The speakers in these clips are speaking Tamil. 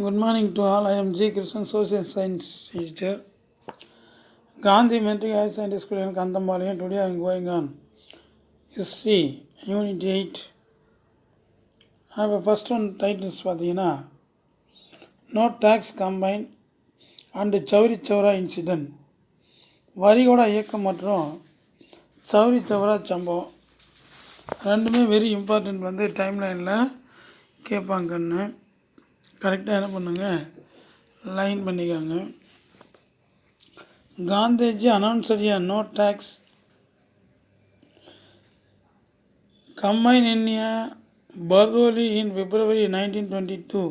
Good morning to all. I am G. Krishnan, Social Science teacher. Gandhi Metric Higher Secondary School in Kanthambalayam. Today I am going on History, Unit 8. I have a first one titles பார்த்தீங்கன்னா No Tax Combine and Chauri Chaura incident. வரிகோடா இயக்கம் மற்றும் சௌரி சௌரா சம்பவம் ரெண்டுமே வெரி இம்பார்ட்டன்ட் டைம்லைனில் கேட்பாங்கன்னு கரெக்டாக என்ன பண்ணுங்க லைன் பண்ணிக்காங்க. Gandhiji announced a no tax combine in Bardoli in February 1922.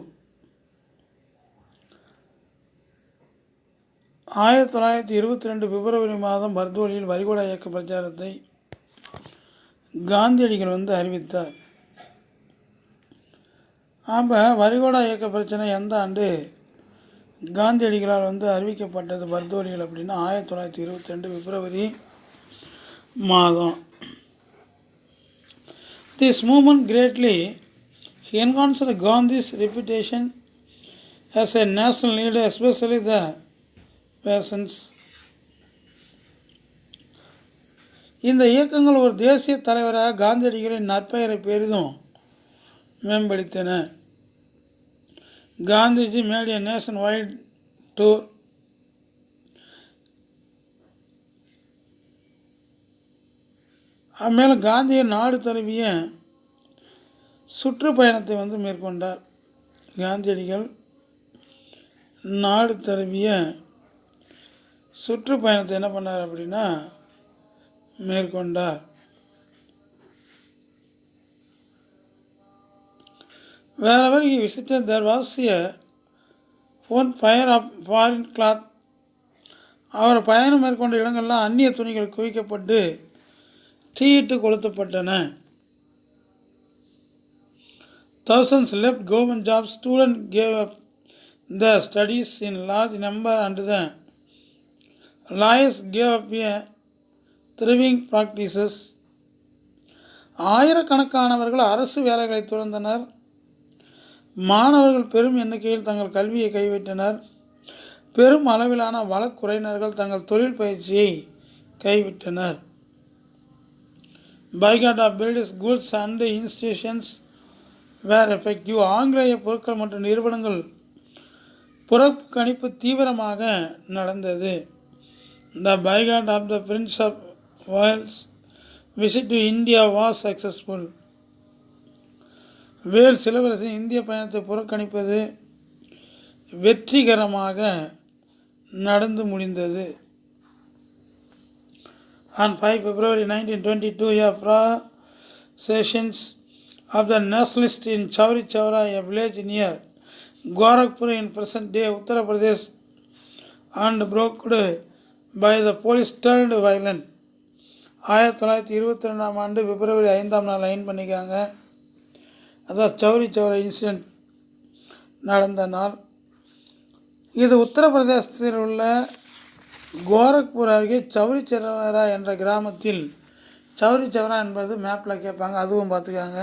1922 பிப்ரவரி மாதம் பர்தோலியில் வரிகோடா இயக்க பிரச்சாரத்தை காந்தியடிகள் அறிவித்தார். அப்போ வரிகோடா இயக்க பிரச்சனை எந்த ஆண்டு காந்தியடிகளால் அறிவிக்கப்பட்டது பர்தோலியில் அப்படின்னா 1922 பிப்ரவரி மாதம். This movement greatly enhanced Gandhi's reputation as a national leader, especially the peasants. இந்த இயக்கங்கள் ஒரு தேசிய தலைவராக காந்தியடிகளின் நற்பெயரை பெரிதும் மேம்படுத்தின. Gandhiji made a nationwide tour. மேலே காந்திய நாடு தழுவிய சுற்றுப்பயணத்தை மேற்கொண்டார். காந்தியடிகள் நாடு தழுவிய சுற்றுப்பயணத்தை என்ன பண்ணார் அப்படின்னா மேற்கொண்டார். Wherever he visited, there was a fire of foreign cloth. அவர் பயணம் மேற்கொண்ட இடங்கள்லாம் அந்நிய துணிகள் குவிக்கப்பட்டு தீயிட்டு கொளுத்தப்பட்டன. Thousands left government jobs. Students gave up their studies in large number and the lawyers gave up a thriving practices. ஆயிரக்கணக்கானவர்கள் அரசு வேலைகளை துறந்தனர். மாணவர்கள் பெரும் எண்ணிக்கையில் தங்கள் கல்வியை கைவிட்டனர். பெரும் அளவிலான வழக்குரைஞர்கள் தங்கள் தொழில் பயிற்சியை கைவிட்டனர். Boycott of buildings, goods and institutions were effective. ஆங்கிலேய பொருட்கள் மற்றும் நிறுவனங்கள் புறக்கணிப்பு தீவிரமாக நடந்தது. The boycott of the Prince of Wales visit to India was successful. Wales இளவரசி இந்திய பயணத்தை புறக்கணிப்பது வெற்றிகரமாக நடந்து முடிந்தது. On 5 February 1922, a procession of the nationalists in Chauri Chaura, a village near Gorakhpur in present-day Uttar Pradesh, and broke by the police turned violent. 1922 ஆண்டு பிப்ரவரி 5ஆம் நாள் லைன் பண்ணிக்காங்க. அதான் சௌரி சௌரா இன்சிடென்ட் நடந்த நாள். இது உத்தரப்பிரதேசத்தில் உள்ள கோரக்பூர் அருகே சௌரி சௌரா என்ற கிராமத்தில், சௌரி சௌரா என்பது மேப்பில் கேட்பாங்க, அதுவும் பார்த்துக்காங்க.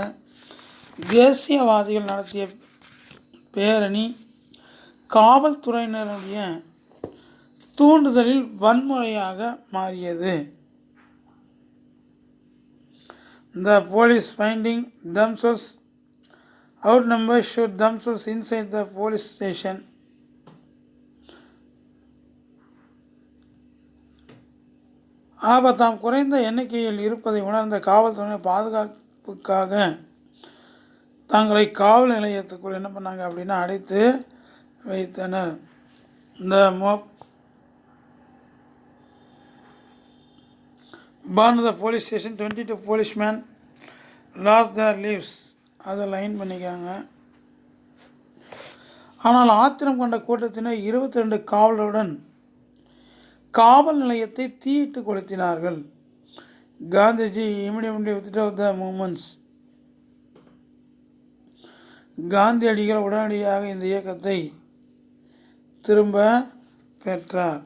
தேசியவாதிகள் நடத்திய பேரணி காவல்துறையினருடைய தூண்டுதலில் வன்முறையாக மாறியது. The police finding themselves outnumbered shoot themselves inside the police station. தாம் குறைந்த எண்ணிக்கையில் இருப்பதை உணர்ந்த காவல்துறையினர் பாதுகாப்புக்காக தங்களை காவல் நிலையத்துக்குள் என்ன பண்ணாங்க அப்படின்னா அடைத்து வைத்தனர். இந்த burned the police station. 22 policemen lost their lives. அதை லைன் பண்ணிக்காங்க. ஆனால் ஆத்திரம் கொண்ட கூட்டத்தினர் 22 காவலருடன் காவல் நிலையத்தை தீயிட்டு கொளுத்தினார்கள். Gandhiji immediately withdrew the movements. காந்தியடிகள் உடனடியாக இந்த இயக்கத்தை திரும்ப பெற்றார்.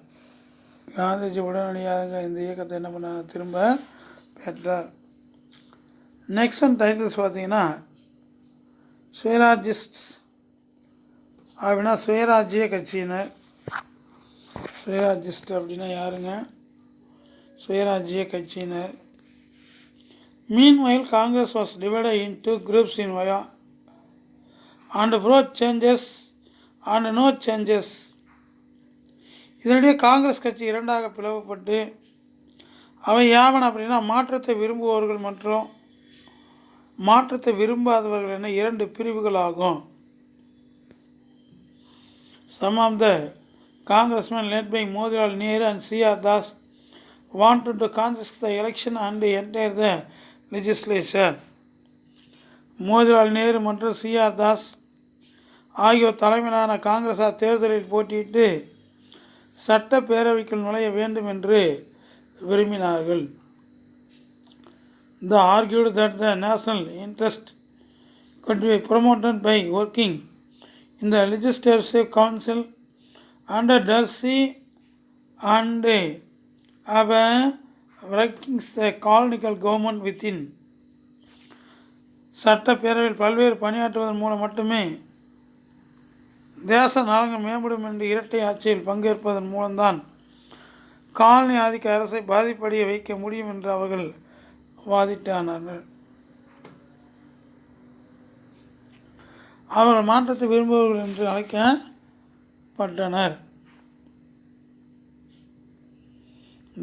காந்திஜி உடனடியாக இந்த இயக்கத்தை என்ன பண்ணாங்க திரும்ப பெற்றார். நெக்ஸ்ட் ஒன் டைட்டில்ஸ் பார்த்தீங்கன்னா Swarajist அப்படின்னா சுயராஜ்ய கட்சியினர். சுயராஜ்யஸ்ட் அப்படின்னா யாருங்க? சுயராஜ்ய கட்சியினர். Meanwhile, Congress was divided into groups in Vaya and brought changes and no changes. இதனிடையே காங்கிரஸ் கட்சி இரண்டாக பிளவுபட்டு அவை யாவன அப்படின்னா மாற்றத்தை விரும்புபவர்கள் மற்றும் மாற்றத்தை விரும்பாதவர்கள் என இரண்டு பிரிவுகளாகும். Some of the congressmen led by Motilal Nehru and C.R. Das wanted to contest the election and enter the legislature. Motilal Nehru மற்றும் C.R. தாஸ் ஆகியோர் தலைமையிலான காங்கிரஸார் தேர்தலில் போட்டியிட்டு சட்டப்பேரவைக்குள் நுழைய வேண்டும் என்று விரும்பினார்கள். They argued that the national interest could be promoted by working in the Legislative Council under Darcy and working the colonial government within. சட்டப்பேரவையில் பல்வேறு பணியாற்றுவதன் மூலம் மட்டுமே தேச நலங்கள் மேம்படும் என்று இரட்டை ஆட்சியில் பங்கேற்பதன் மூலம்தான் காலனி ஆதிக்க அரசை பாதிப்படைய வைக்க முடியும் என்று அவர்கள் வாதிட்டானார்கள். அவர்கள் மாற்றத்தை விரும்புபவர்கள் என்று அழைக்கப்பட்டனர்.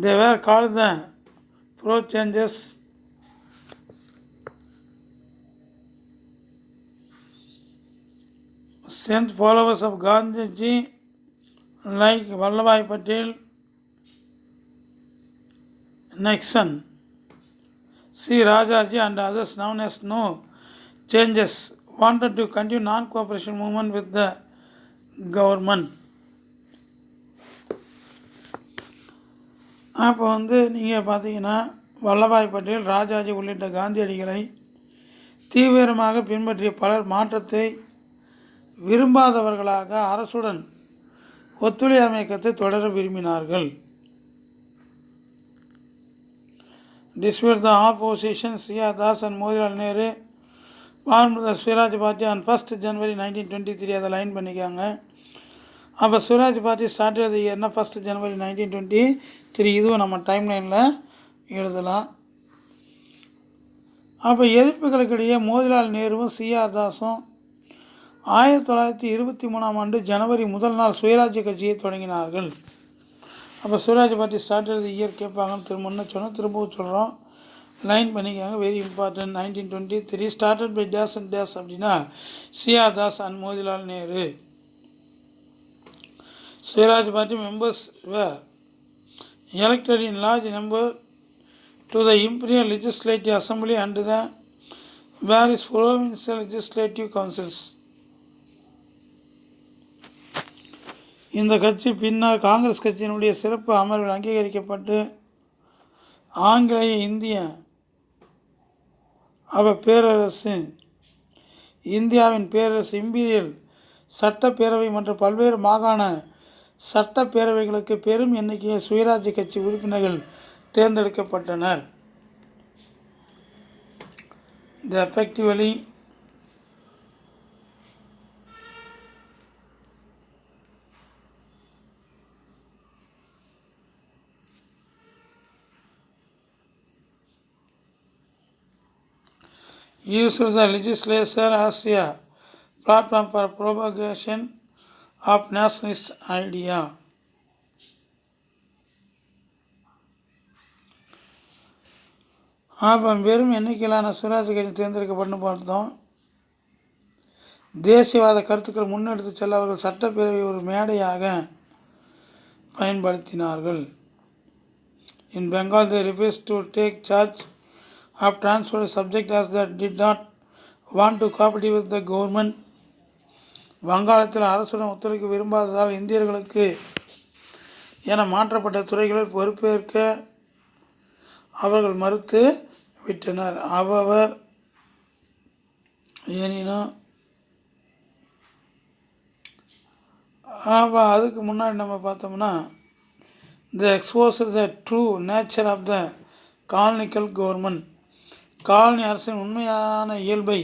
They were called the pro-changes. Saint followers of Gandhiji like Vallabhbhai Patel, Nixon, C. Rajaji and others known as No Changes wanted to continue non-cooperation movement with the government. அப்போ நீங்கள் பார்த்தீங்கன்னா வல்லபாய் பட்டேல், ராஜாஜி உள்ளிட்ட காந்தியடிகளை தீவிரமாக பின்பற்றிய பலர் மாற்றத்தை விரும்பாதவர்களாக அரசுடன் ஒத்துழையாமை இயக்கத்தை தொடர விரும்பினார்கள். Despite the opposition, C.R. Das and Motilal Nehru formed the Swaraj Party on 1st January 1923. அதை லைன் பண்ணிக்காங்க. அப்போ ஸ்வராஜ் பார்ட்டி ஸ்டார்ட் ஆகுது என்ன 1st January 1923. இதுவும் நம்ம டைம் லைனில் எழுதலாம். அப்போ எதிர்ப்புகளுக்கிடையே மோதிலால் நேருவும் C.R. தாஸும் 1923 ஜனவரி முதல் நாள் சுயராஜ்ய கட்சியை தொடங்கினார்கள். அப்போ சுயராஜ் பார்ட்டி ஸ்டார்ட் ஆகுது இயர் கேட்பாங்கன்னு திரும்பவும் சொல்கிறோம். லைன் பண்ணிக்காங்க, very important. 1923 started by Das and Das அப்படின்னா C.R. Das and Motilal Nehru. Swaraj Party members were elected in large number to the Imperial Legislative Assembly and the various provincial legislative councils. இந்த கட்சி பின்னர் காங்கிரஸ் கட்சியினுடைய சிறப்பு அமர்வில் அங்கீகரிக்கப்பட்டு ஆங்கிலேய இந்திய பேரரசு, இந்தியாவின் பேரரசு இம்பீரியல் சட்டப்பேரவை மற்றும் பல்வேறு மாகாண சட்டப்பேரவைகளுக்கு பெரும் எண்ணிக்கையை சுயராஜ்ய கட்சி உறுப்பினர்கள் தேர்ந்தெடுக்கப்பட்டனர். They effectively used the legislature as a platform for propagation of nationalist idea. அப்போ வெறும் எண்ணிக்கையிலான சுயராஜ்ய கட்சி தேர்ந்தெடுக்கப்பட்டு பார்த்தோம். தேசியவாத கருத்துக்கள் முன்னெடுத்து செல்ல அவர்கள் சட்டப்பேரவை ஒரு மேடையாக பயன்படுத்தினார்கள். In Bengal, they refused to take charge of transfer subject as they did not want to cooperate with the government. வங்காளத்தில் அரசுடன் ஒத்துழைக்க விரும்பாததால் இந்தியர்களுக்கு என மாற்றப்பட்ட துறைகளில் பொறுப்பேற்க அவர்கள் மறுத்து விட்டனர். அவர் எனினும் அதுக்கு முன்னாடி நம்ம பார்த்தோம்னா the exposed the true nature of the colonial government. Colony அரசின் உண்மையான இயல்பை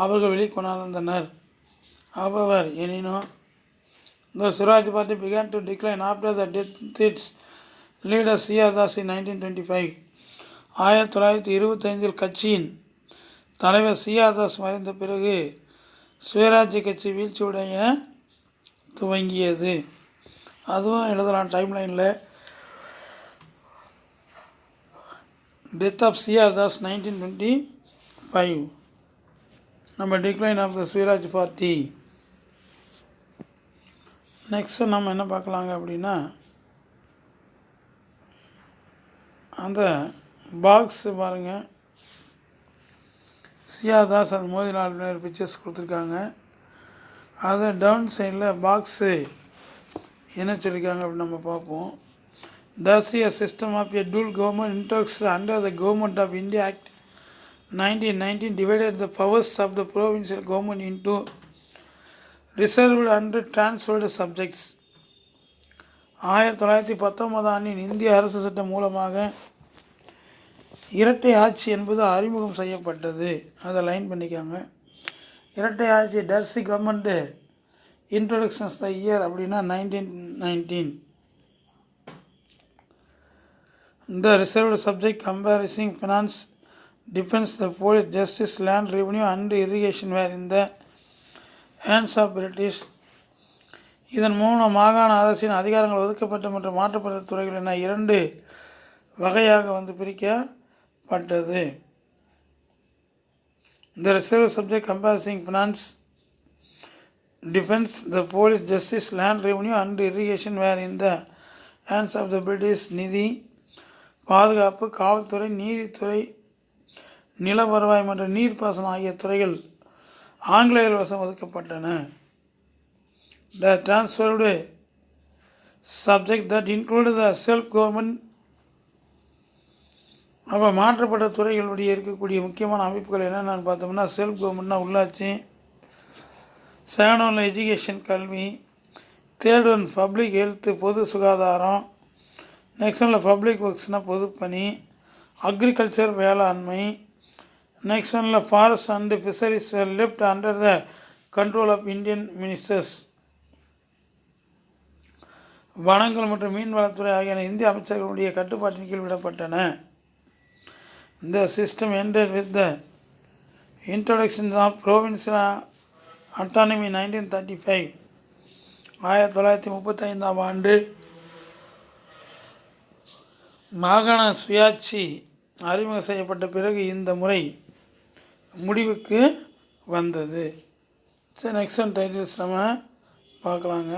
அவர்கள் வெளிக்கொணர்ந்தனர். However, the Swaraj Party began to decline after the death of its leader C.R. Das in 1925. 1925 கட்சியின் தலைவர் C.R. தாஸ் மறைந்த பிறகு சுயராஜ்ய கட்சி வீழ்ச்சியுடைய துவங்கியது. அதுவும் எழுதலாம் டைம்லைனில். Death of C.R. தாஸ் 1925. நம்ம decline of the Swaraj party. Next நம்ம என்ன பார்க்கலாங்க அப்படின்னா, அந்த பாக்ஸு பாருங்கள். C.R. தாஸ் அது மோதிலால் நேரு பிக்சர்ஸ் கொடுத்துருக்காங்க. அதை டவுன் சைடில் பாக்ஸு என்ன சொல்லியிருக்காங்க அப்படின்னு நம்ம பார்ப்போம். Thus a system of a dual government introduced under the Government of India Act 1919 divided the powers of the provincial government into reserved and transferred subjects. 1919 ஆண்டின் இந்திய அரசு சட்டம் மூலமாக இரட்டை ஆட்சி என்பது அறிமுகம் செய்யப்பட்டது. அதை லைன் பண்ணிக்காங்க. இரட்டை ஆட்சி டர்சி கவர்மெண்ட்டு இன்ட்ரொடக்ஷன்ஸ் த இயர் அப்படின்னா 1919. The reserved subject comprising finance, defense, the police, justice, land, revenue and irrigation were in the hands of British. இதன் மூலம் மாகாண அரசின் அதிகாரங்கள் ஒதுக்கப்பட்ட மற்றும் மாற்றப்பட்ட துறைகள் என 2 வகையாக பிரிக்கப்பட்டது. The reserved subject comprising finance, defense, the police, justice, land, revenue and irrigation were in the hands of the British. நிதி, பாதுகாப்பு, காவல்துறை, நீதித்துறை, நில வருவாய் மற்றும் நீர்ப்பாசனம் ஆகிய துறைகள் ஆங்கிலேயர் வசம் ஒதுக்கப்பட்டன. The transferred subject that included the self government. அப்போ மாற்றப்பட்ட துறைகளுடைய இருக்கக்கூடிய முக்கியமான அமைப்புகள் என்னென்னு பார்த்தோம்னா, செல்ஃப் கவர்மெண்ட்னா உள்ளாட்சி, செகண்ட் ஒன்ல எஜுகேஷன் கல்வி, தேர்ட் ஒன் பப்ளிக் ஹெல்த்து பொது சுகாதாரம், நெக்ஸ்ட் ஒன்ல பப்ளிக் ஒர்க்ஸ்னால் பொதுப்பணி, அக்ரிகல்ச்சர் வேளாண்மை, நெக்ஸ்ட் ஒன்ல forest and fisheries were left under the control of Indian ministers. வனங்கள் மற்றும் மீன்வளத்துறை ஆகியன இந்திய அமைச்சர்களுடைய கட்டுப்பாட்டின் கீழ் விடப்பட்டன. The system ended with the introduction of provincial autonomy 1935. 1935 ஆண்டு மாகாண சுயாட்சி அறிமுகம் செய்யப்பட்ட பிறகு இந்த முறை முடிவுக்கு வந்தது. சரி, நெக்ஸ்ட் ஒன் டைட்டில்ஸ் நம்ம பார்க்கலாங்க.